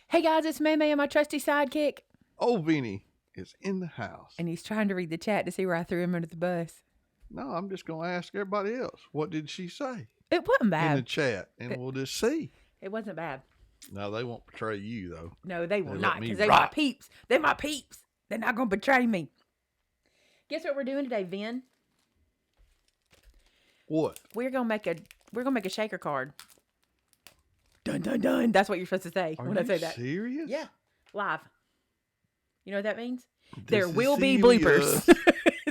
Hey guys, it's Maymay and my trusty sidekick. Oh, Vinny is in the house. And he's trying to read the chat to see where I threw him under the bus. No, I'm just going to ask everybody else. What did she say It wasn't bad. in the chat? And we'll just see. It wasn't bad. No, they won't betray you, though. No, they will They not, let me because they're my rock. peeps. They're my peeps. They're not going to betray me. Guess what we're doing today, Vin? What? We're gonna make a shaker card. Dun dun dun. That's what you're supposed to say when I say that. Serious? Yeah, live. You know what that means? This There is will be serious. bloopers.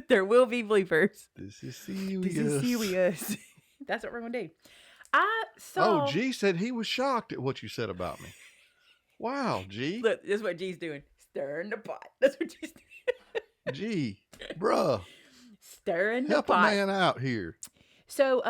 There will be bloopers. This is serious. This is serious. That's what we're gonna do. I saw. Oh, G said he was shocked at what you said about me. Wow, G. Look, this is what G's doing. Stirring the pot. That's what G's doing. G, bruh. Stirring the Help pot. a man out here. So,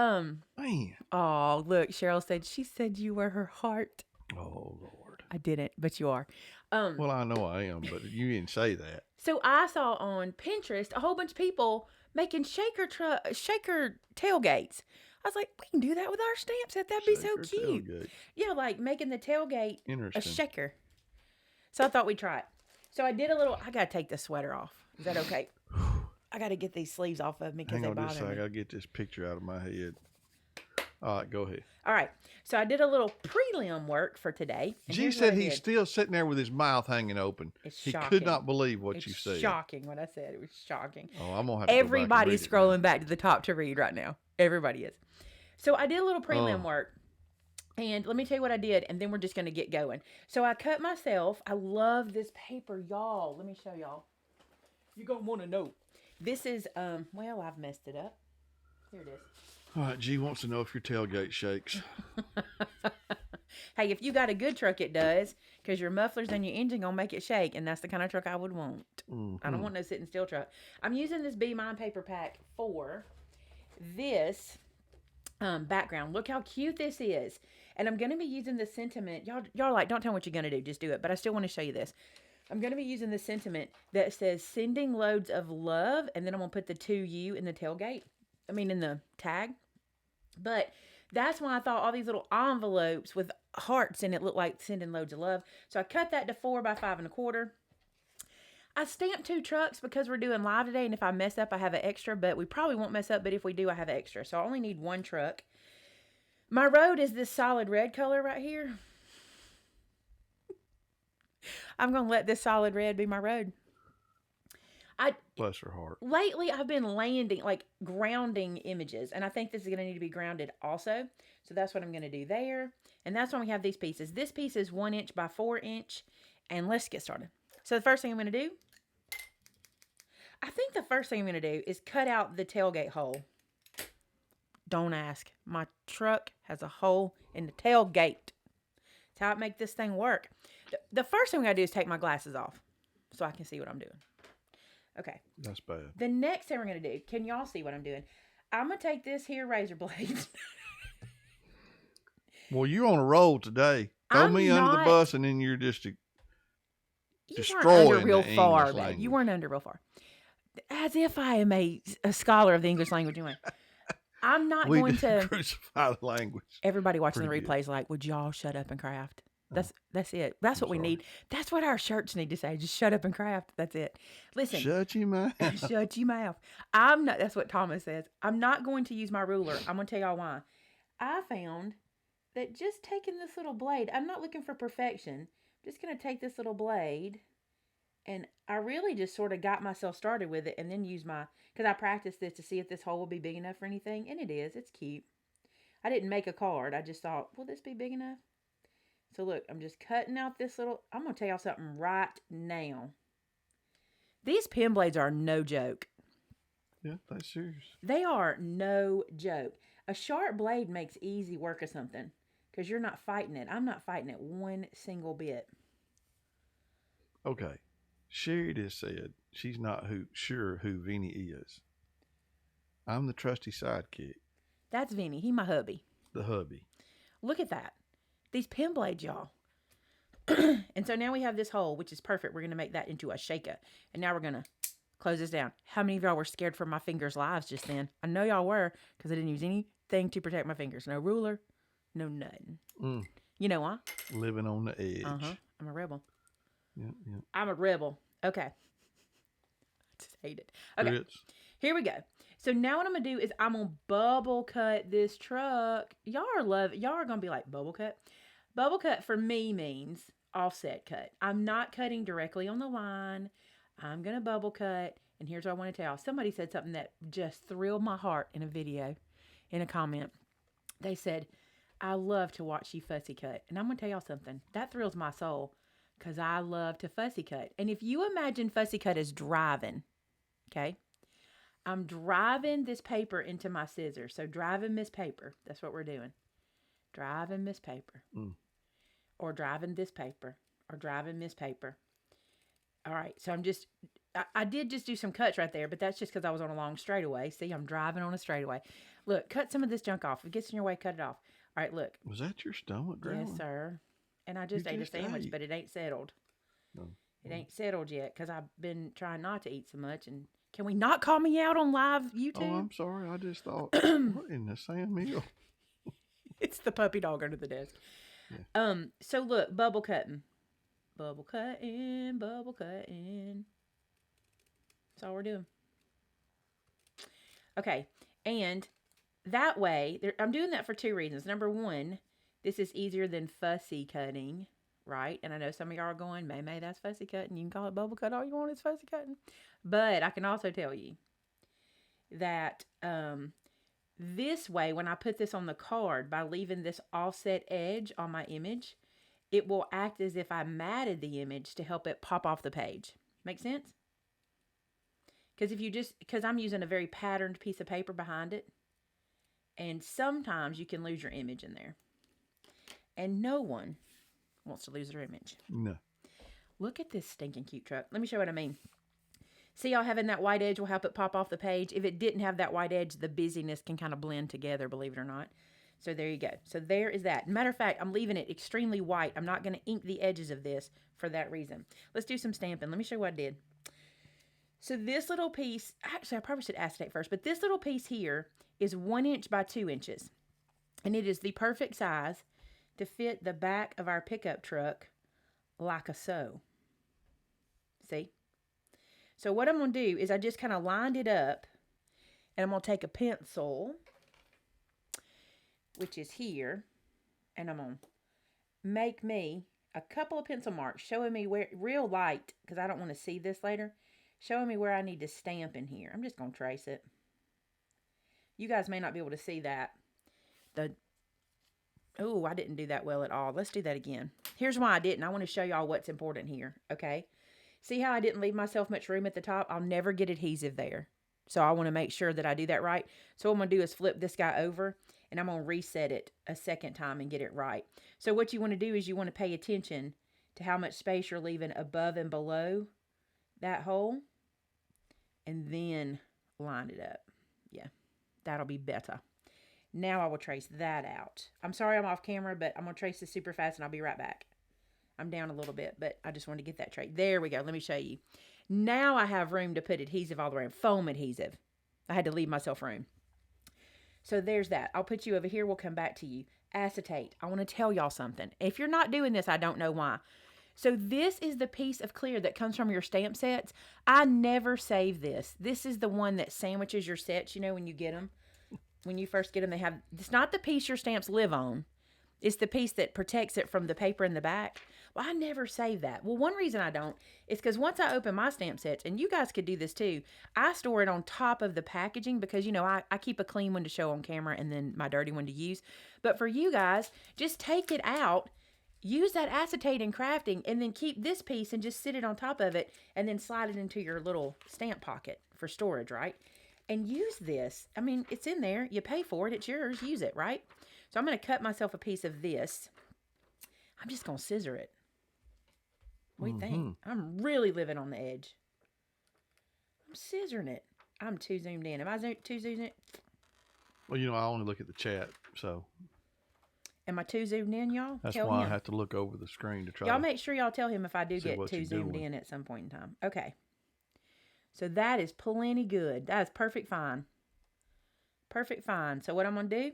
Man. oh, look, Cheryl said, she said you were her heart. Oh, Lord. I didn't, but you are. Well, I know I am, but you didn't say that. So I saw on Pinterest a whole bunch of people making shaker tailgates. I was like, we can do that with our stamp set. That'd be so Shaker cute. tailgate. Yeah, like making the tailgate a Interesting. shaker. So I thought we'd try it. So I did a little, I got to take the sweater off. Is that okay? I got to get these sleeves off of me because Hang they on just a bother second. I me. got to get this picture out of my head. All right, go ahead. All right. So I did a little prelim work for today. and G here's said what I he's did. still sitting there with his mouth hanging open. It's He shocking. could not believe what It's you said. shocking what I said. It was shocking. Oh, I'm gonna have to go back and Everybody's read it now. scrolling back to the top to read right now. Everybody is. So I did a little prelim Oh. work. And let me tell you what I did, and then we're just going to get going. So I cut myself. I love this paper, y'all. Let me show y'all. You're going to want to know. This is, well, I've messed it up. Here it is. All right, G wants to know if your tailgate shakes. Hey, if you got a good truck, it does. Because your mufflers and your engine going to make it shake. And that's the kind of truck I would want. I don't want no sitting still truck. I'm using this Be Mine paper pack for this background. Look how cute this is. And I'm going to be using the sentiment. Y'all like, don't tell me what you're going to do. Just do it. But I still want to show you this. I'm going to be using the sentiment that says sending loads of love. And then I'm going to put the 2U in the tailgate. I mean, in the tag. But that's why I thought all these little envelopes with hearts in it look like sending loads of love. So I cut that to 4 by 5 1/4. I stamped 2 trucks because we're doing live today. And if I mess up, I have an extra. But we probably won't mess up. But if we do, I have an extra. So I only need 1 truck. My road is this solid red color right here. I'm going to let this solid red be my road. Bless her heart. Lately, I've been grounding images. And I think this is going to need to be grounded also. So that's what I'm going to do there. And that's when we have these pieces. This piece is 1 inch by 4 inch. And let's get started. So the first thing I'm going to do, I think the first thing I'm going to do is cut out the tailgate hole. Don't ask. My truck has a hole in the tailgate. That's how I make this thing work. The first thing I got to do is take my glasses off so I can see what I'm doing. Okay. That's bad. The next thing we're going to do, can y'all see what I'm doing? I'm going to take this here razor blade. Well, you're on a roll today. Throw I'm me under the not- bus, and then you're just You weren't destroying under real the far, English babe. language. You weren't under real far. As if I am a scholar of the English language. Anyway, I'm not we going did to. crucify the language. Everybody watching the Pretty good. replays like, would y'all shut up and craft? That's it. That's what we sorry. need. That's what our shirts need to say. Just shut up and craft. That's it. Listen. Shut your mouth. Shut your mouth. I'm not. That's what Thomas says. I'm not going to use my ruler. I'm going to tell y'all why. I found that just taking this little blade, I'm not looking for perfection. I'm just going to take this little blade, and I really just sort of got myself started with it, and then use because I practiced this to see if this hole will be big enough for anything, and it is. It's cute. I didn't make a card. I just thought, will this be big enough? So look, I'm just cutting out this little, I'm going to tell y'all something right now. These pen blades are no joke. Yeah, that's serious. They are no joke. A sharp blade makes easy work of something because you're not fighting it. I'm not fighting it one single bit. Okay. Sherry just said she's not sure who Vinny is. I'm the trusty sidekick, That's Vinny. He my hubby. the hubby. Look at that. These pen blades, y'all. And so now we have this hole, which is perfect. We're going to make that into a shaker. And now we're going to close this down. How many of y'all were scared for my fingers' lives just then? I know y'all were because I didn't use anything to protect my fingers. No ruler, no nothing. You know why? Living on the edge. I'm I'm a rebel. Yeah, yeah. I'm a rebel. Okay. I just hate it. Okay. Grits. Here we go. So now what I'm gonna do is I'm gonna bubble cut this truck. Y'all are gonna be like, bubble cut? Bubble cut for me means offset cut. I'm not cutting directly on the line. I'm gonna bubble cut. And here's what I want to tell. Somebody said something that just thrilled my heart in a video, in a comment. They said, I love to watch you fussy cut. And I'm gonna tell y'all something. That thrills my soul. Because I love to fussy cut. And if you imagine fussy cut as driving, okay? I'm driving this paper into my scissors. So driving Miss Paper. That's what we're doing. Driving Miss Paper. Or driving this paper. Or driving Miss Paper. All right. So I did just do some cuts right there, but that's just because I was on a long straightaway. See, I'm driving on a straightaway. Look, cut some of this junk off. If it gets in your way, cut it off. All right, look. Was that your stomach growling? Yes, sir. And I just ate a sandwich, but it ain't settled. No. It ain't settled yet because I've been trying not to eat so much. And can we not call me out on live YouTube? Oh, I'm sorry. I just thought, what in the Sam meal? It's the puppy dog under the desk. Yeah. So look, bubble cutting. Bubble cutting, bubble cutting. That's all we're doing. Okay. And that way, I'm doing that for two reasons. Number one, this is easier than fussy cutting, right? And I know some of y'all are going, Maymay, that's fussy cutting. You can call it bubble cut all you want, it's fussy cutting. But I can also tell you that this way, when I put this on the card, by leaving this offset edge on my image, it will act as if I matted the image to help it pop off the page. Make sense? Because I'm using a very patterned piece of paper behind it. And sometimes you can lose your image in there. And no one wants to lose their image. No. Look at this stinking cute truck. Let me show you what I mean. See how having that white edge will help it pop off the page? If it didn't have that white edge, the busyness can kind of blend together, believe it or not. So there you go. So there is that. Matter of fact, I'm leaving it extremely white. I'm not going to ink the edges of this for that reason. Let's do some stamping. Let me show you what I did. So this little piece, actually I probably should acetate first, but this little piece here is 1 inch by 2 inches. And it is the perfect size to fit the back of our pickup truck like a so. See? So what I'm going to do is I just kind of lined it up, and I'm going to take a pencil, which is here, and I'm going to make me a couple of pencil marks showing me where, real light, because I don't want to see this later, showing me where I need to stamp in here. I'm just going to trace it. You guys may not be able to see that. Oh, I didn't do that well at all. Let's do that again. Here's why I didn't. I want to show y'all what's important here, okay? See how I didn't leave myself much room at the top? I'll never get adhesive there. So I want to make sure that I do that right. So what I'm going to do is flip this guy over, and I'm going to reset it a second time and get it right. So what you want to do is you want to pay attention to how much space you're leaving above and below that hole, and then line it up. Yeah, that'll be better. Now I will trace that out. I'm sorry I'm off camera, but I'm going to trace this super fast, and I'll be right back. I'm down a little bit, but I just wanted to get that trait. There we go. Let me show you. Now I have room to put adhesive all the way around. Foam adhesive. I had to leave myself room. So there's that. I'll put you over here. We'll come back to you. Acetate. I want to tell y'all something. If you're not doing this, I don't know why. So this is the piece of clear that comes from your stamp sets. I never save this. This is the one that sandwiches your sets, you know, when you get them. When you first get them, it's not the piece your stamps live on. It's the piece that protects it from the paper in the back. Well, I never save that. Well, one reason I don't is because once I open my stamp sets, and you guys could do this too, I store it on top of the packaging because, you know, I keep a clean one to show on camera and then my dirty one to use. But for you guys, just take it out, use that acetate in crafting, and then keep this piece and just sit it on top of it and then slide it into your little stamp pocket for storage, right? And use this. I mean, it's in there. You pay for it. It's yours. Use it, right? So I'm going to cut myself a piece of this. I'm just going to scissor it. What do you think? I'm really living on the edge. I'm scissoring it. I'm too zoomed in. Am I too zoomed in? Well, you know, I only look at the chat, so. Am I too zoomed in, y'all? That's why I have to look over the screen to try. Y'all make sure y'all tell him if I do get too zoomed in at some point in time. Okay. So that is plenty good. That is perfect fine. Perfect fine. So what I'm going to do?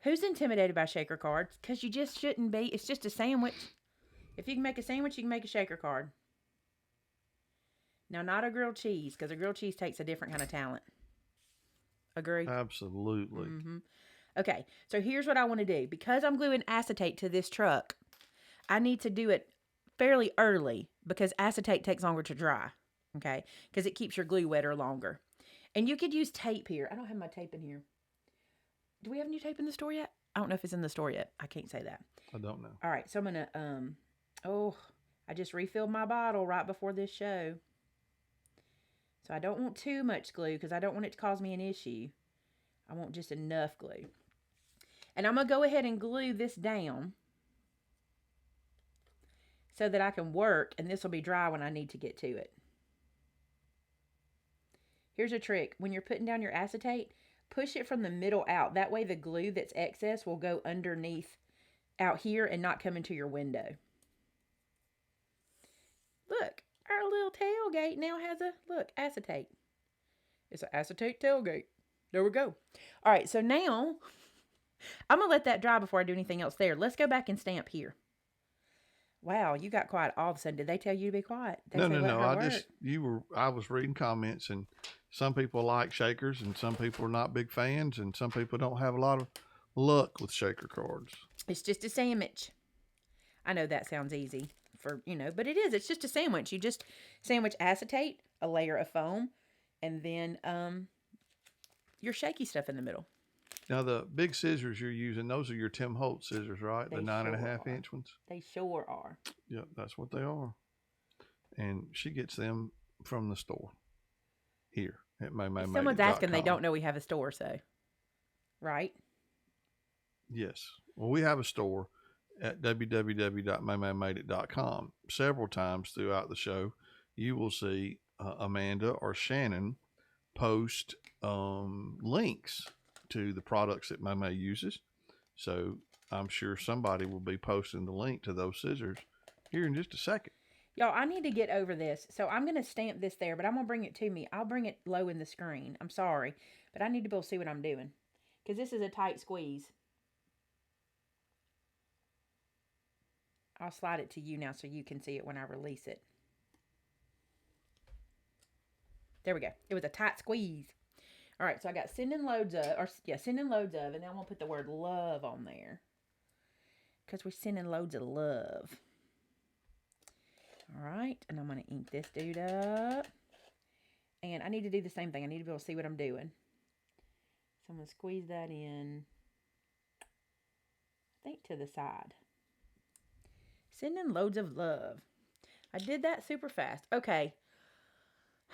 Who's intimidated by shaker cards? Because you just shouldn't be. It's just a sandwich. If you can make a sandwich, you can make a shaker card. Now, not a grilled cheese, because a grilled cheese takes a different kind of talent. Agree? Absolutely. Mm-hmm. Okay, so here's what I want to do. Because I'm gluing acetate to this truck, I need to do it fairly early because acetate takes longer to dry. Okay, because it keeps your glue wetter longer. And you could use tape here. I don't have my tape in here. Do we have any tape in the store yet? I don't know if it's in the store yet. I can't say that. I don't know. All right, so I'm going to, I just refilled my bottle right before this show. So I don't want too much glue because I don't want it to cause me an issue. I want just enough glue. And I'm going to go ahead and glue this down so that I can work, and this will be dry when I need to get to it. Here's a trick. When you're putting down your acetate, push it from the middle out. That way the glue that's excess will go underneath out here and not come into your window. Look, our little tailgate now has acetate. It's an acetate tailgate. There we go. All right, so now I'm going to let that dry before I do anything else there. Let's go back and stamp here. Wow, you got quiet all of a sudden. Did they tell you to be quiet? No. I was reading comments, and some people like shakers, and some people are not big fans, and some people don't have a lot of luck with shaker cards. It's just a sandwich. I know that sounds easy but it is. It's just a sandwich. You just sandwich acetate, a layer of foam, and then your shaky stuff in the middle. Now, the big scissors you're using, those are your Tim Holtz scissors, right? The 9.5 inch ones? They sure are. Yeah, that's what they are. And she gets them from the store here at Maymay Made It. Someone's asking, they don't know we have a store, so. Right? Yes. Well, we have a store at www.maymaymadeit.com. Several times throughout the show, you will see Amanda or Shannon post links to the products that Maymay uses. So I'm sure somebody will be posting the link to those scissors here in just a second. Y'all, I need to get over this. So I'm going to stamp this there, but I'm going to bring it to me. I'll bring it low in the screen. I'm sorry, but I need to be able to see what I'm doing because this is a tight squeeze. I'll slide it to you now so you can see it when I release it. There we go. It was a tight squeeze. All right, so I got sending loads of, and then I'm going to put the word love on there because we're sending loads of love. All right, and I'm going to ink this dude up. And I need to do the same thing. I need to be able to see what I'm doing. So I'm going to squeeze that in, I think to the side. Sending loads of love. I did that super fast. Okay.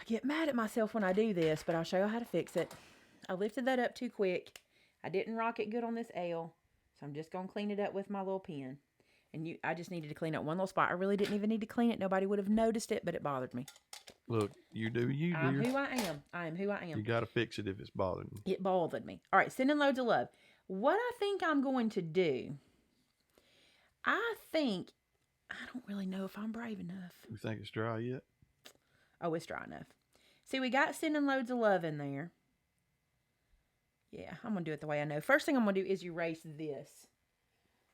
I get mad at myself when I do this, but I'll show you how to fix it. I lifted that up too quick. I didn't rock it good on this L, so I'm just going to clean it up with my little pen. And I just needed to clean up one little spot. I really didn't even need to clean it. Nobody would have noticed it, but it bothered me. Look, you do you, dear. I'm who I am. I am who I am. You got to fix it if it's bothering you. It bothered me. All right, sending loads of love. What I think I'm going to do, I don't really know if I'm brave enough. You think it's dry yet? Oh, it's dry enough. See, we got sending loads of love in there. Yeah, I'm going to do it the way I know. First thing I'm going to do is erase this.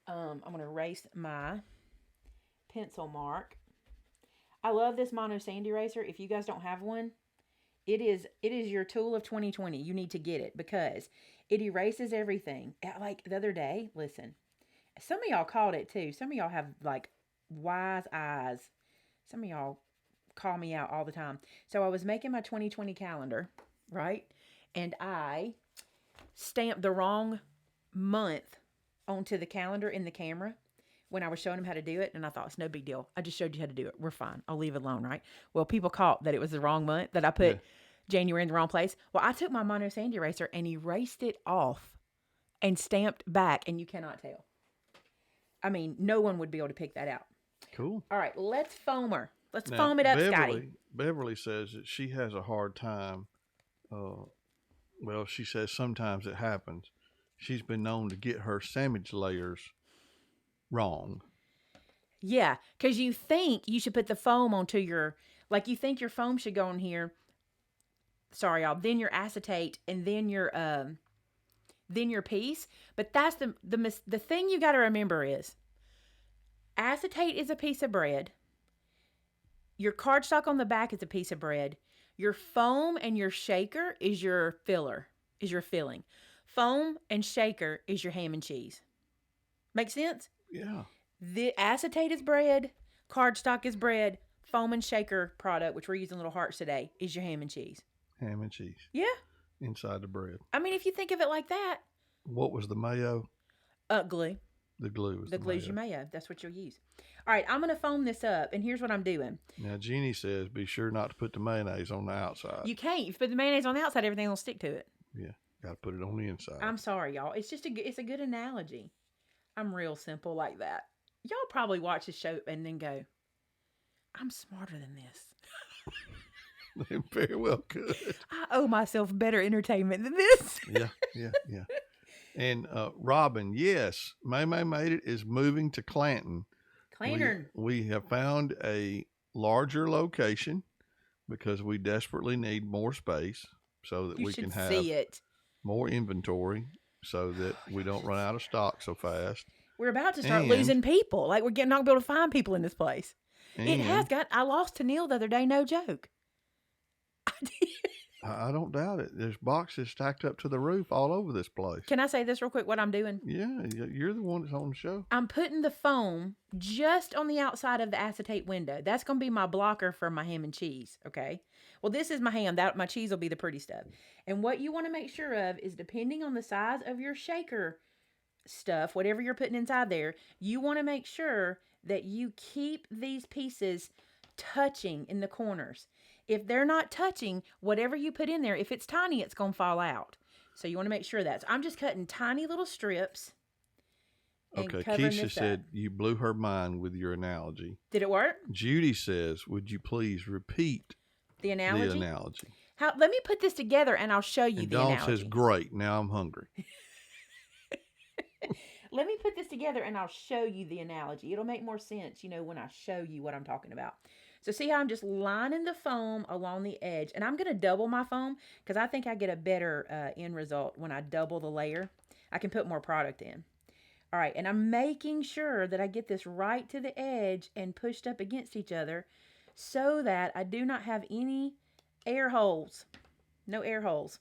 I'm going to erase my pencil mark. I love this mono sand eraser. If you guys don't have one, it is your tool of 2020. You need to get it because it erases everything. Like the other day, listen, some of y'all called it too. Some of y'all have like wise eyes. Some of y'all call me out all the time. So I was making my 2020 calendar, right? And I stamped the wrong month onto the calendar in the camera when I was showing them how to do it. And I thought, it's no big deal. I just showed you how to do it. We're fine. I'll leave it alone, right? Well, people caught that it was the wrong month, that I put January in the wrong place. Well, I took my mono sand eraser and erased it off and stamped back, and you cannot tell. I mean, no one would be able to pick that out. Cool. All right, let's foam her. Let's foam it up, Scotty. Beverly says that she has a hard time. Well, she says sometimes it happens. She's been known to get her sandwich layers wrong. Yeah, because you think you should put the foam onto your, like you think your foam should go on here. Sorry, y'all. Then your acetate and then your piece. But that's the thing you got to remember is Acetate is a piece of bread. Your cardstock on the back is a piece of bread. Your foam and your shaker is your filler, is your filling. Foam and shaker is your ham and cheese. Make sense? Yeah. The acetate is bread, cardstock is bread, foam and shaker product, which we're using little hearts today, is your ham and cheese. Ham and cheese. Yeah. Inside the bread. I mean, if you think of it like that. What was the mayo? Glue. The glue was the glue's mayo. your mayo. That's what you'll use. All right, I'm going to foam this up, and here's what I'm doing. Now, Jeannie says be sure not to put the mayonnaise on the outside. You can't. If you put the mayonnaise on the outside, everything will stick to it. Yeah, got to put it on the inside. I'm sorry, y'all. It's just it's a good analogy. I'm real simple like that. Y'all probably watch the show and then go, I'm smarter than this. They very well could. I owe myself better entertainment than this. Yeah. And Robin, yes, Maymay Made It is moving to Clanton. Clanton. We have found a larger location because we desperately need more space so that we can have more inventory so that we don't run out of stock so fast. We're about to start losing people. Like, we're not going to be able to find people in this place. I lost to Neil the other day, no joke. I don't doubt it. There's boxes stacked up to the roof all over this place. Can I say this real quick, what I'm doing? Yeah, you're the one that's on the show. I'm putting the foam just on the outside of the acetate window. That's going to be my blocker for my ham and cheese, okay? Well, this is my ham. My cheese will be the pretty stuff. And what you want to make sure of is, depending on the size of your shaker stuff, whatever you're putting inside there, you want to make sure that you keep these pieces touching in the corners. If they're not touching, whatever you put in there, if it's tiny, it's going to fall out. So you want to make sure that. So I'm just cutting tiny little strips. Okay, Keisha said you blew her mind with your analogy. Did it work? Judy says, would you please repeat the analogy? Let me put this together and I'll show you the analogy. Dawn says, great, now I'm hungry. Let me put this together and I'll show you the analogy. It'll make more sense, when I show you what I'm talking about. So see how I'm just lining the foam along the edge. And I'm going to double my foam because I think I get a better end result when I double the layer. I can put more product in. All right, and I'm making sure that I get this right to the edge and pushed up against each other so that I do not have any air holes. No air holes.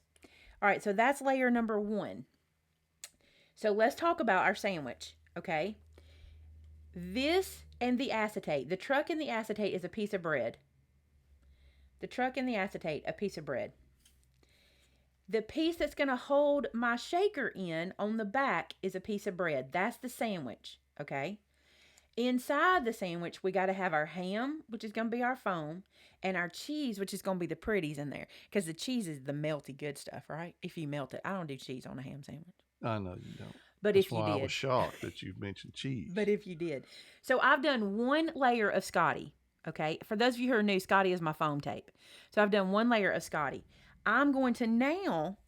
All right, so that's layer number 1. So let's talk about our sandwich, okay? This and the acetate. The truck and the acetate is a piece of bread. The truck and the acetate, a piece of bread. The piece that's going to hold my shaker in on the back is a piece of bread. That's the sandwich, okay? Inside the sandwich, we got to have our ham, which is going to be our foam, and our cheese, which is going to be the pretties in there. Because the cheese is the melty good stuff, right? If you melt it. I don't do cheese on a ham sandwich. I know you don't. But That's if you why did. I was shocked that you mentioned cheese. But if you did. So I've done 1 layer of Scotty, okay? For those of you who are new, Scotty is my foam tape. So I've done 1 layer of Scotty. I'm going to now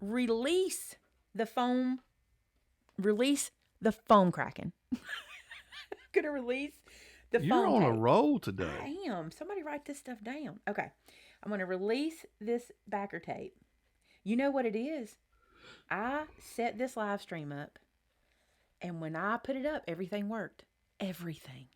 release the foam cracking. I'm going to release the foam You're on tape. a roll today. I am. Somebody write this stuff down. Okay. I'm going to release this backer tape. You know what it is? I set this live stream up, and when I put it up, everything worked. Everything.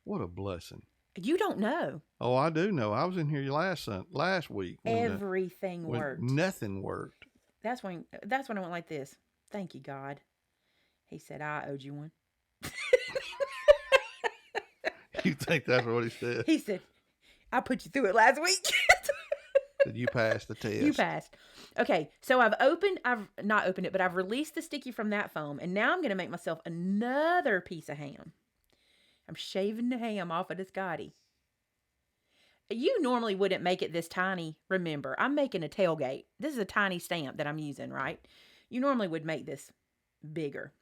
What a blessing. You don't know. Oh, I do know. I was in here last week. Everything worked. Nothing worked. That's when I went like this. Thank you, God. He said, I owed you one. You think that's what he said? He said, I put you through it last week. Did you pass the test? You passed. Okay, so I've not opened it, but I've released the sticky from that foam, and now I'm going to make myself another piece of ham. I'm shaving the ham off of the Scotty. You normally wouldn't make it this tiny. Remember, I'm making a tailgate. This is a tiny stamp that I'm using, right? You normally would make this bigger.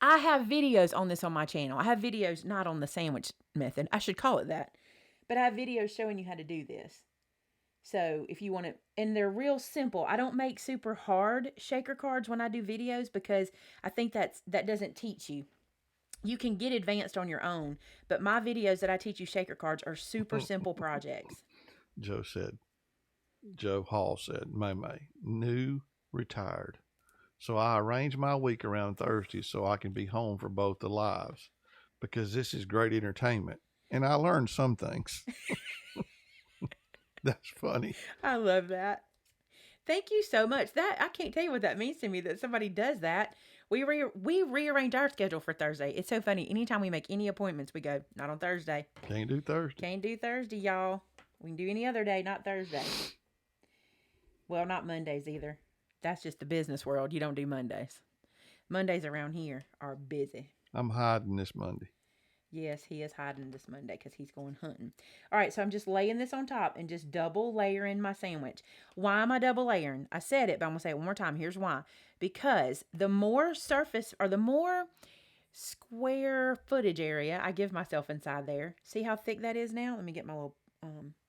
I have videos on this on my channel. I have videos not on the sandwich method. I should call it that. But I have videos showing you how to do this. So if you want to, and they're real simple. I don't make super hard shaker cards when I do videos because I think that doesn't teach you. You can get advanced on your own, but my videos that I teach you shaker cards are super simple projects. Joe Hall said, Maymay, new, retired. So I arrange my week around Thursdays so I can be home for both the lives. because this is great entertainment. And I learned some things. That's funny. I love that. Thank you so much. That I can't tell you what that means to me that somebody does that. We rearrange our schedule for Thursday. It's so funny. Anytime we make any appointments, we go, not on Thursday. Can't do Thursday. Can't do Thursday, y'all. We can do any other day, not Thursday. Well, not Mondays either. That's just the business world. You don't do Mondays. Mondays around here are busy. I'm hiding this Monday. Yes, he is hiding this Monday because he's going hunting. All right, so I'm just laying this on top and just double layering my sandwich. Why am I double layering? I said it, but I'm going to say it one more time. Here's why. Because the more surface or the more square footage area I give myself inside there. See how thick that is now? Let me get my little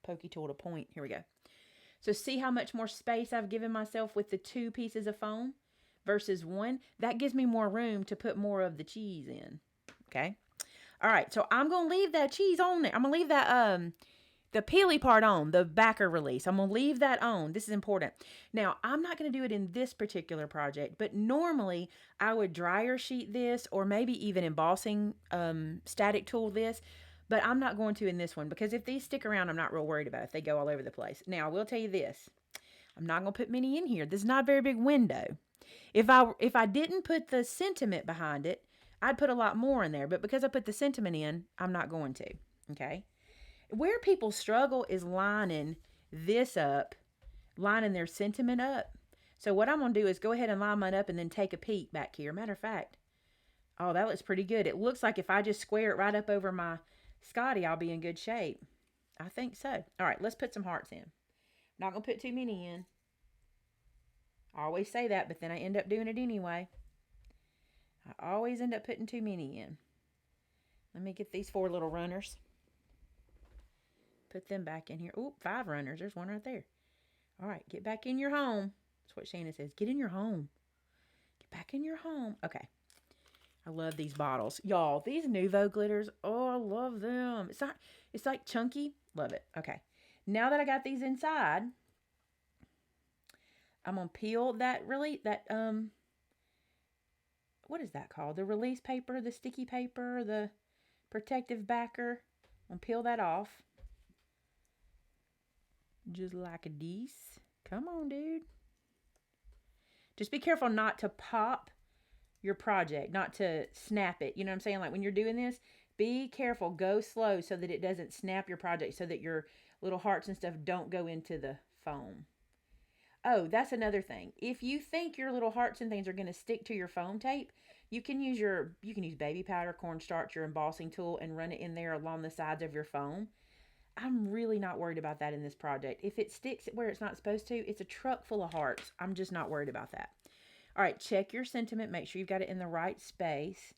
pokey tool to point. Here we go. So see how much more space I've given myself with the 2 pieces of foam versus 1? That gives me more room to put more of the cheese in. Okay? All right, so I'm going to leave that cheese on there. I'm going to leave that the peely part on, the backer release. I'm going to leave that on. This is important. Now, I'm not going to do it in this particular project, but normally I would dryer sheet this or maybe even embossing static tool this, but I'm not going to in this one because if these stick around, I'm not real worried about it if they go all over the place. Now, I will tell you this. I'm not going to put many in here. This is not a very big window. If I didn't put the sentiment behind it, I'd put a lot more in there, but because I put the sentiment in, I'm not going to, okay? Where people struggle is lining this up, lining their sentiment up. So what I'm going to do is go ahead and line mine up and then take a peek back here. Matter of fact, oh, that looks pretty good. It looks like if I just square it right up over my Scotty, I'll be in good shape. I think so. All right, let's put some hearts in. Not going to put too many in. I always say that, but then I end up doing it anyway. I always end up putting too many in. Let me get these 4 little runners. Put them back in here. Oop, 5 runners. There's one right there. All right, get back in your home. That's what Shannon says. Get in your home. Get back in your home. Okay. I love these bottles. Y'all, these Nouveau glitters. Oh, I love them. It's like chunky. Love it. Okay. Now that I got these inside, I'm going to peel what is that called? The release paper, the sticky paper, the protective backer. I'm going to peel that off. Just like a this. Come on, dude. Just be careful not to pop your project, not to snap it. You know what I'm saying? Like when you're doing this, be careful. Go slow so that it doesn't snap your project, so that your little hearts and stuff don't go into the foam. Oh, that's another thing. If you think your little hearts and things are going to stick to your foam tape, you can use baby powder, cornstarch, your embossing tool, and run it in there along the sides of your foam. I'm really not worried about that in this project. If it sticks where it's not supposed to, it's a truck full of hearts. I'm just not worried about that. All right, check your sentiment. Make sure you've got it in the right space.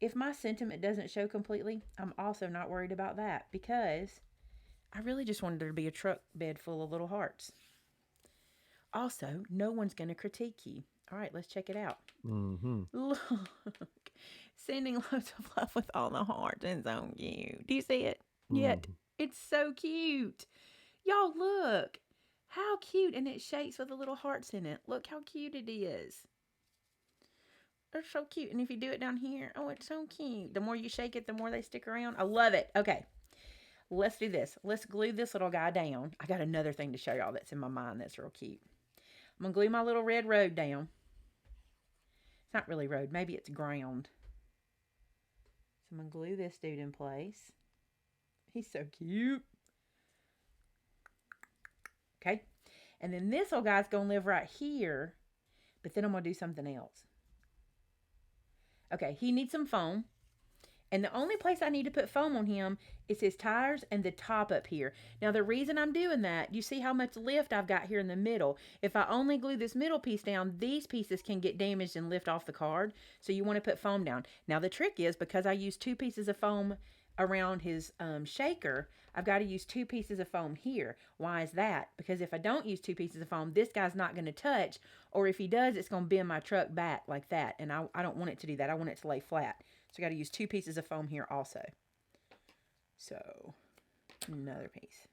If my sentiment doesn't show completely, I'm also not worried about that because I really just wanted there to be a truck bed full of little hearts. Also, no one's going to critique you. All right, let's check it out. Mm-hmm. Look, sending loads of love with all the hearts and so cute. Do you see it? Yet, it's so cute. Y'all, look. How cute. And it shakes with the little hearts in it. Look how cute it is. They're so cute. And if you do it down here, oh, it's so cute. The more you shake it, the more they stick around. I love it. Okay. Let's do this. Let's glue this little guy down. I got another thing to show y'all that's in my mind that's real cute. I'm going to glue my little red road down. It's not really road. Maybe it's ground. So I'm going to glue this dude in place. He's so cute. Okay. And then this little guy's going to live right here. But then I'm going to do something else. Okay. He needs some foam. And the only place I need to put foam on him is his tires and the top up here. Now, the reason I'm doing that, you see how much lift I've got here in the middle. If I only glue this middle piece down, these pieces can get damaged and lift off the card. So you want to put foam down. Now, the trick is because I use 2 pieces of foam around his shaker, I've got to use 2 pieces of foam here. Why is that? Because if I don't use 2 pieces of foam, this guy's not going to touch. Or if he does, it's going to bend my truck back like that. And I don't want it to do that. I want it to lay flat. So I got to use 2 pieces of foam here also. So, another piece.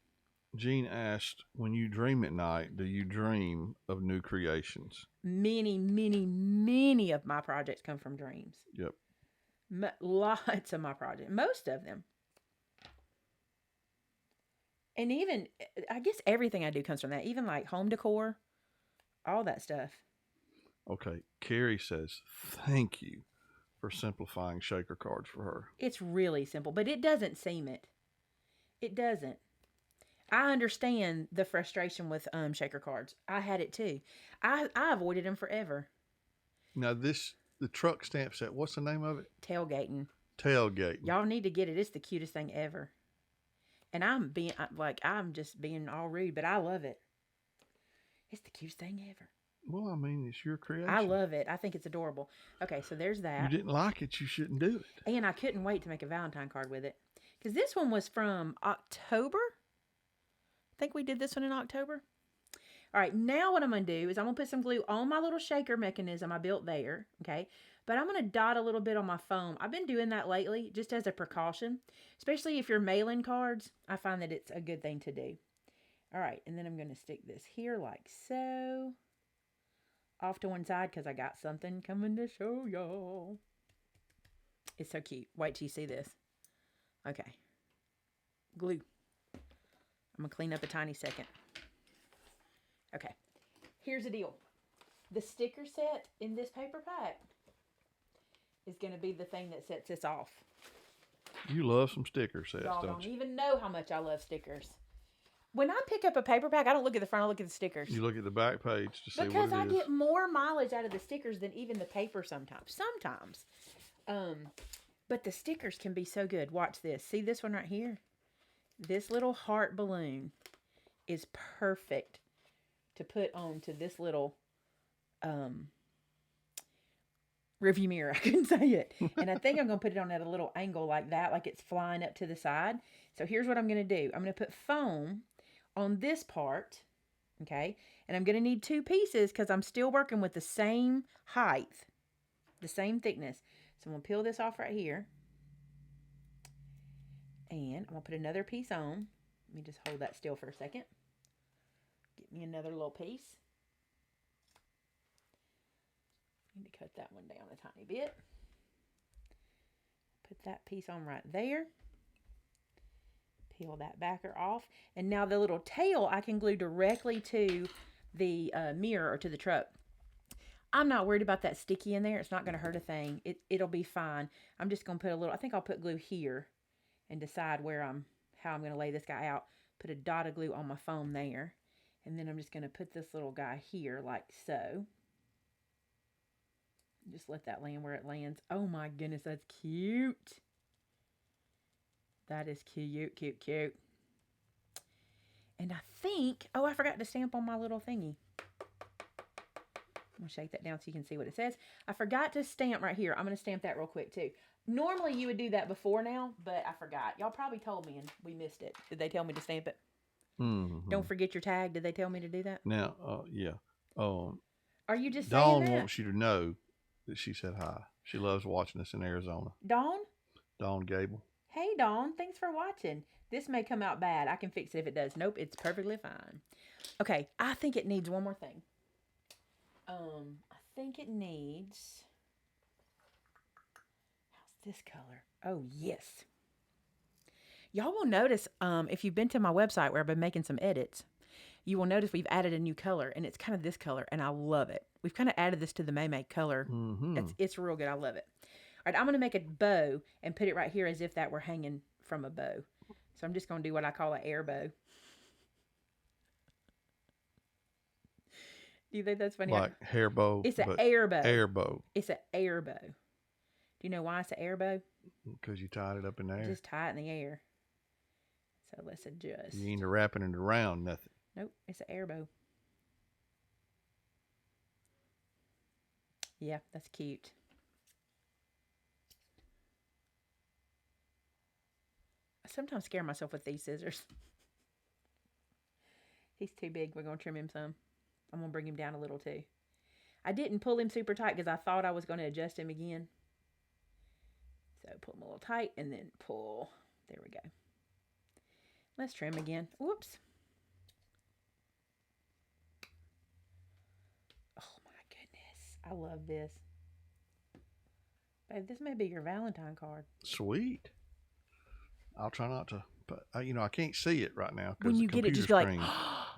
Jean asked, when you dream at night, do you dream of new creations? Many, many, many of my projects come from dreams. Yep. Lots of my projects, most of them. And even, I guess everything I do comes from that. Even like home decor, all that stuff. Okay. Carrie says, thank you for simplifying shaker cards for her. It's really simple, but it doesn't seem it. It doesn't. I understand the frustration with shaker cards. I had it too. I avoided them forever. Now, the truck stamp set, what's the name of it? Tailgatin. Tailgatin. Y'all need to get it. It's the cutest thing ever. And I'm just being all rude, but I love it. It's the cutest thing ever. Well, I mean, it's your creation. I love it. I think it's adorable. Okay, so there's that. You didn't like it, you shouldn't do it. And I couldn't wait to make a Valentine card with it. Because this one was from October. I think we did this one in October. All right, now what I'm going to do is I'm going to put some glue on my little shaker mechanism I built there, okay? But I'm going to dot a little bit on my foam. I've been doing that lately just as a precaution, especially if you're mailing cards. I find that it's a good thing to do. All right, and then I'm going to stick this here like so. Off to one side because I got something coming to show y'all. It's so cute. Wait till you see this. Okay. Glue. I'm going to clean up a tiny second. Okay. Here's the deal. The sticker set in this paper pack is going to be the thing that sets this off. You love some sticker sets, Y'all don't don't you? even know how much I love stickers. When I pick up a paper pack, I don't look at the front, I look at the stickers. You look at the back page to see Because what I it is. get more mileage out of the stickers than even the paper sometimes. But the stickers can be so good. Watch this. See this one right here? This little heart balloon is perfect to put onto this little review mirror. I couldn't say it. And I think I'm going to put it on at a little angle like that, like it's flying up to the side. So here's what I'm going to do. I'm going to put foam on this part, okay? And I'm going to need 2 pieces because I'm still working with the same height, the same thickness. So I'm going to peel this off right here. And I'm going to put another piece on. Let me just hold that still for a second. Get me another little piece. Need to cut that one down a tiny bit. Put that piece on right there. Peel that backer off. And now the little tail I can glue directly to the mirror or to the truck. I'm not worried about that sticky in there. It's not going to hurt a thing. It'll be fine. I'm just going to put a little, I think I'll put glue here and decide how I'm going to lay this guy out. Put a dot of glue on my foam there. And then I'm just going to put this little guy here like so. Just let that land where it lands. Oh my goodness, that's cute. That is cute, cute, cute. And I think, I forgot to stamp on my little thingy. I'm going to shake that down so you can see what it says. I forgot to stamp right here. I'm going to stamp that real quick too. Normally you would do that before now, but I forgot. Y'all probably told me and we missed it. Did they tell me to stamp it? Mm-hmm. Don't forget your tag. Did they tell me to do that? Now, yeah. Are you just Dawn saying that? wants you to know that she said hi. She loves watching us in Arizona. Dawn? Dawn Gable. Hey, Dawn. Thanks for watching. This may come out bad. I can fix it if it does. Nope, it's perfectly fine. Okay, I think it needs one more thing. I think it needs... How's this color? Oh, yes. Y'all will notice, if you've been to my website where I've been making some edits, you will notice we've added a new color, and it's kind of this color, and I love it. We've kind of added this to the Maymay color. Mm-hmm. It's real good. I love it. All right, I'm going to make a bow and put it right here as if that were hanging from a bow. So I'm just going to do what I call an air bow. Do you think that's funny? Like hair bow. It's an air bow. Air bow. It's an air bow. Do you know why it's an air bow? Because you tied it up in the air. Just tie it in the air. So let's adjust. You ain't wrapping it around nothing. Nope, it's an air bow. Yeah, that's cute. I sometimes scare myself with these scissors. He's too big. We're going to trim him some. I'm going to bring him down a little too. I didn't pull him super tight because I thought I was going to adjust him again. So pull him a little tight and then pull. There we go. Let's trim again. Whoops. Oh my goodness. I love this. Babe, this may be your Valentine card. Sweet. I'll try not to, but I can't see it right now When because the you get it, computer just be like, screen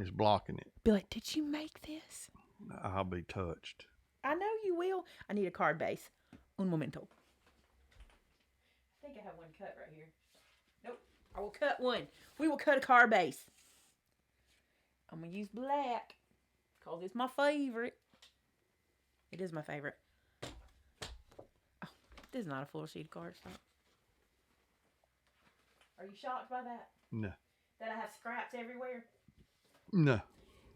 is blocking it. be like, did you make this? I'll be touched. I know you will. I need a card base. Un momento. I think I have one cut right here. Nope. I will cut one. We will cut a card base. I'm going to use black because it's my favorite. It is my favorite. Oh, this is not a full sheet of cardstock. Are you shocked by that? No. That I have scraps everywhere? No.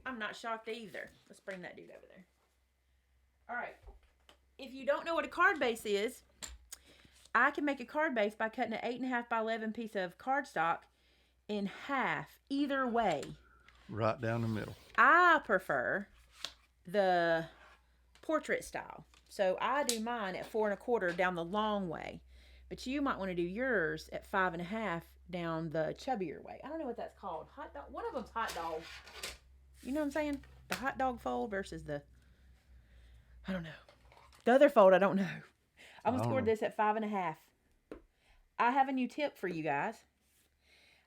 I'm not shocked either. Let's bring that dude over there. All right. If you don't know what a card base is, I can make a card base by cutting an 8.5 by 11 piece of cardstock in half, either way. Right down the middle. I prefer the portrait style. So I do mine at 4 1/4 down the long way. But you might want to do yours at 5 1/2 down the chubbier way. I don't know what that's called. Hot dog. One of them's hot dog. You know what I'm saying? The hot dog fold versus the, I don't know. The other fold, I don't know. I'm going to score this at 5 1/2. I have a new tip for you guys.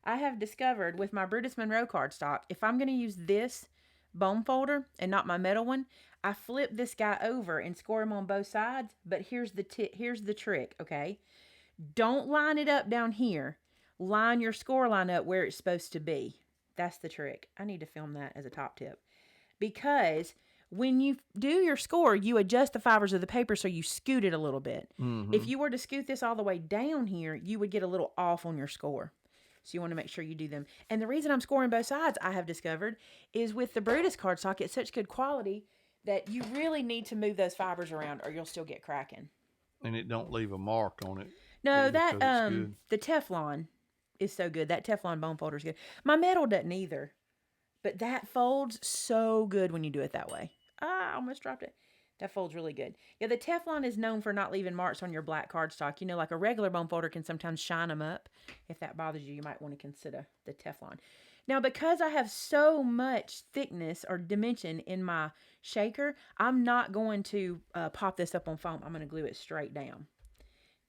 I have discovered with my Brutus Monroe cardstock, if I'm going to use this bone folder and not my metal one, I flip this guy over and score him on both sides. But here's the trick, okay? Don't line it up down here. Line your score line up where it's supposed to be. That's the trick. I need to film that as a top tip. Because when you do your score, you adjust the fibers of the paper so you scoot it a little bit. Mm-hmm. If you were to scoot this all the way down here, you would get a little off on your score. So you want to make sure you do them. And the reason I'm scoring both sides, I have discovered, is with the Brutus cardstock, it's such good quality that you really need to move those fibers around or you'll still get cracking. And it don't leave a mark on it. No, that the Teflon is so good. That Teflon bone folder is good. My metal doesn't either. But that folds so good when you do it that way. I almost dropped it. That folds really good. Yeah, the Teflon is known for not leaving marks on your black cardstock. You know, like a regular bone folder can sometimes shine them up. If that bothers you, you might want to consider the Teflon. Now, because I have so much thickness or dimension in my shaker, I'm not going to pop this up on foam. I'm going to glue it straight down.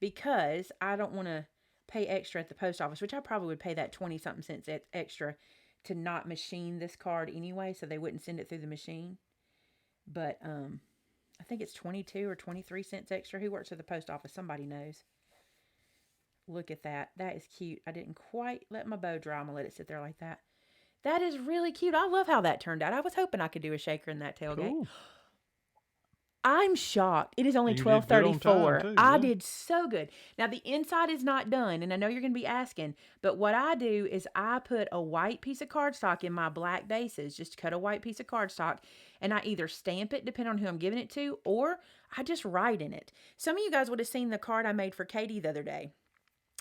Because I don't want to pay extra at the post office, which I probably would pay that 20-something cents extra to not machine this card anyway, so they wouldn't send it through the machine. But I think it's 22 or 23 cents extra. Who works at the post office? Somebody knows. Look at that. That is cute. I didn't quite let my bow dry. I'm going to let it sit there like that. That is really cute. I love how that turned out. I was hoping I could do a shaker in that tailgate. Cool. I'm shocked. It is only You did 12:34. too, I yeah. did so good. Now the inside is not done, and I know you're going to be asking, but what I do is I put a white piece of cardstock in my black bases, just cut a white piece of cardstock, and I either stamp it, depending on who I'm giving it to, or I just write in it. Some of you guys would have seen the card I made for Katie the other day,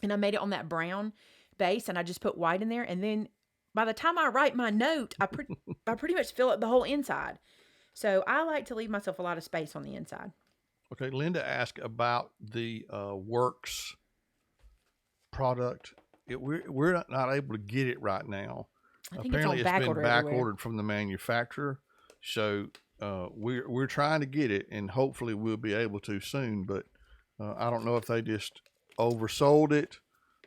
and I made it on that brown base, and I just put white in there, and then by the time I write my note, I pretty much fill up the whole inside. So I like to leave myself a lot of space on the inside. Okay, Linda asked about the Works product. We're not able to get it right now. I think Apparently, it's been on back everywhere. ordered from the manufacturer. So we're trying to get it, and hopefully we'll be able to soon. But I don't know if they just oversold it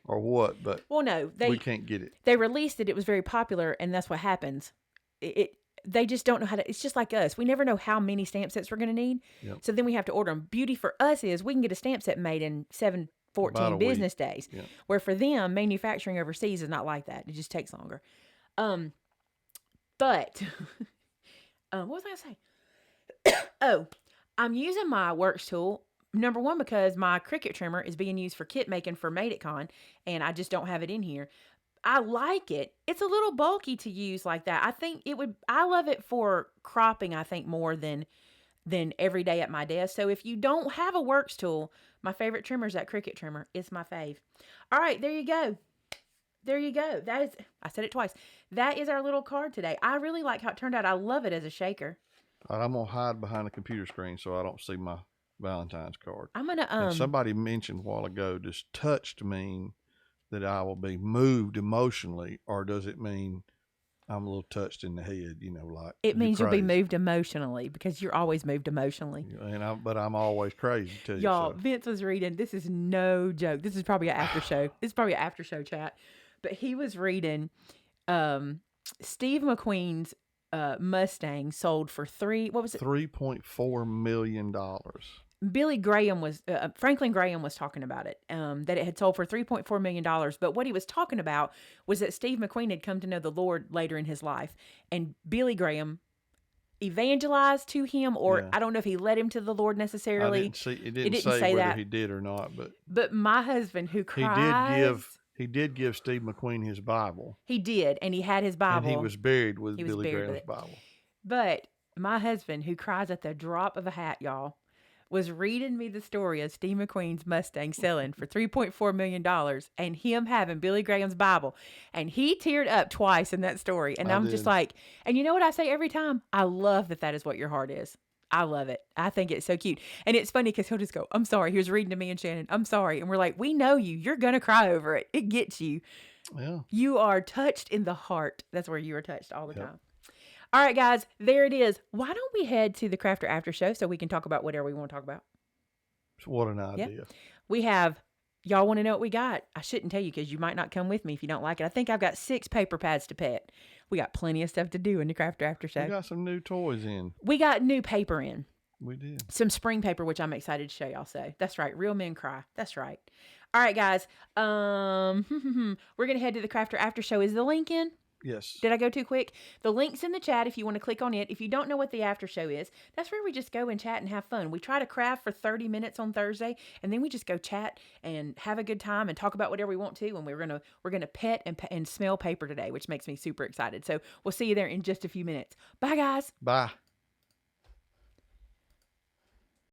or what. But Well, no, we can't get it. They released it. It was very popular, and that's what happens. They just don't know how to. It's just like us. We never know how many stamp sets we're going to need. Yep. So then we have to order them. Beauty for us is we can get a stamp set made in 14 business days. Yep. Where for them, manufacturing overseas is not like that. It just takes longer. But what was I going to say? Oh, I'm using my Works tool. Number one, because my Cricut trimmer is being used for kit making for Made It Con, and I just don't have it in here. I like it. It's a little bulky to use like that. I love it for cropping, I think, more than every day at my desk. So if you don't have a Works tool, my favorite trimmer is that Cricut trimmer. It's my fave. All right, there you go. There you go. I said it twice. That is our little card today. I really like how it turned out. I love it as a shaker. All right, I'm going to hide behind the computer screen so I don't see my Valentine's card. I'm going to, And somebody mentioned a while ago, does touched mean that I will be moved emotionally, or does it mean I'm a little touched in the head, like It you're means you'll be crazy. moved emotionally because you're always moved emotionally. But I'm always crazy too. Y'all, So Vince was reading. This is no joke. This is probably an after show. This is probably an after show chat. But he was reading Steve McQueen's Mustang sold for what was it? $3.4 million. Franklin Graham was talking about it, that it had sold for $3.4 million. But what he was talking about was that Steve McQueen had come to know the Lord later in his life. And Billy Graham evangelized to him, or Yeah. I don't know if he led him to the Lord I necessarily. didn't see. It It didn't say whether that. he did or not, But my husband, who he cries, did give Steve McQueen his Bible, he did, and he had his Bible. and he was buried with He was Billy buried with Graham's it. Bible. But my husband, who cries at the drop of a hat, y'all, was reading me the story of Steve McQueen's Mustang selling for $3.4 million and him having Billy Graham's Bible. And he teared up twice in that story. And I'm just like, and you know what I say every time? I love that is what your heart is. I love it. I think it's so cute. And it's funny because he'll just go, I'm sorry. He was reading to me and Shannon. I'm sorry. And we're like, we know you. You're going to cry over it. It gets you. Yeah. You are touched in the heart. That's where you are touched all the time. All right, guys, there it is. Why don't we head to the Crafter After Show so we can talk about whatever we want to talk about? What an idea. Yeah. We have, y'all want to know what we got? I shouldn't tell you because you might not come with me if you don't like it. I think I've got 6 paper pads to pet. We got plenty of stuff to do in the Crafter After Show. We got some new toys in. We got new paper in. We did. Some spring paper, which I'm excited to show y'all. So that's right. Real men cry. That's right. All right, guys. We're going to head to the Crafter After Show. Is the link in? Yes. Did I go too quick? The link's in the chat if you want to click on it. If you don't know what the after show is, that's where we just go and chat and have fun. We try to craft for 30 minutes on Thursday, and then we just go chat and have a good time and talk about whatever we want to. And we're gonna pet and smell paper today, which makes me super excited. So we'll see you there in just a few minutes. Bye, guys. Bye.